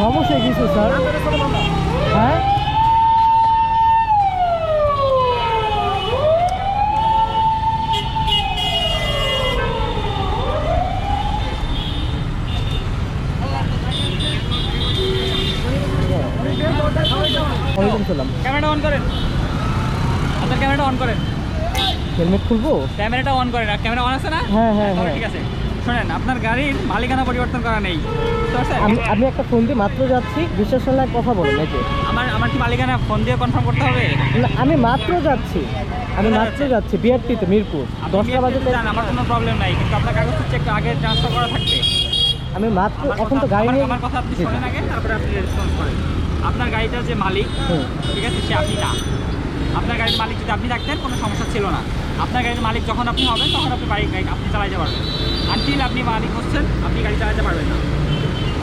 সমস্যা কিছু স্যার? হ্যাঁ ওয়ালাইকুম সালাম। ক্যামেরাটা অন করেন, আপনার ক্যামেরাটা অন করেন, হেলমেট খুলবো? ক্যামেরাটা অন করেন। আর ক্যামেরা অন আছে না? হ্যাঁ হ্যাঁ হ্যাঁ। ঠিক আছে, শোনেন, আপনার গাড়ির মালিকানা পরিবর্তন করা নেই, বুঝতে পারছেন? আমি একটা ফোন দিয়ে মাত্র যাচ্ছি, বিশ্বাস করলে কথা বলেন এই যে। আমার কি মালিকানা ফোন দিয়ে কনফার্ম করতে হবে? না, আমি মাত্র যাচ্ছি, বিআরটিতে মিরপুর 10টা বাজে। আমার কোনো প্রবলেম নাই, কিন্তু আপনার কাগজপত্র একটু আগে ট্রান্সফার করা থাকবে। আমি মাত্র এখন তো গাড়ি নিয়ে। আমার কথা আপনি শোনেন আগে, তারপরে আপনি রেসপন্স করেন। আপনার গাড়িটার যে মালিক, ঠিক আছে, সে আপনি না। আপনার গাড়ির মালিক যদি আপনি থাকতেন কোনো সমস্যা ছিল না। আপনার গাড়ির মালিক যখন আপনি হবেন তখন আপনি গাড়ি আপনি চালাতে পারবেন। আনটিল আপনি মালিক হচ্ছেন আপনি গাড়ি চালাতে পারবেন না,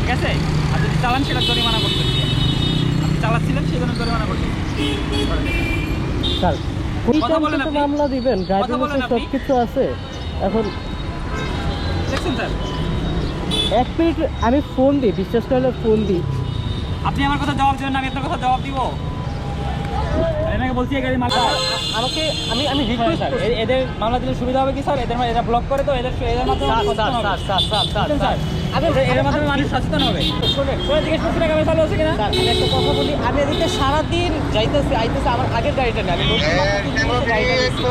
ঠিক আছে? আর যদি চালান সেটা জরিমানা করতেন, আপনি চালাচ্ছিলেন সেই জন্য জরিমানা করতেন। স্যার কথা বলেন আপনি। মামলা দিবেন, ড্রাইভিং কথা বলেন লাইসেন্স সব আপনি। কিছু আছে এখন। দেখছেন স্যার, 1 মিনিট আমি ফোন দিই, বিশ্বাস করলে ফোন দিই। আপনি আমার কথা জবাব দেবেন না, আমি আপনার কথা জবাব দিব? এনাকে বলছি এই গাড়ি মালিক আমাকে আমি রিকোয়েস্ট স্যার, এদের মামলা দিলে সুবিধা হবে কি স্যার? এরা ব্লক করে তো, এদের মাধ্যমে স্যার এদের মাধ্যমে মানুষ সচেতন হবে। শোনেন, জিজ্ঞেস করছি না ক্যামেরা চালু আছে কিনা। স্যার আমি একটা কথা বলি, আমি এদিকে সারাদিন যাইতেছি আইতেছি, আমার আগের গাড়িটা নেই, আমি নতুন মাত্র 2 দিন হচ্ছে গাড়িটা নিয়েছি।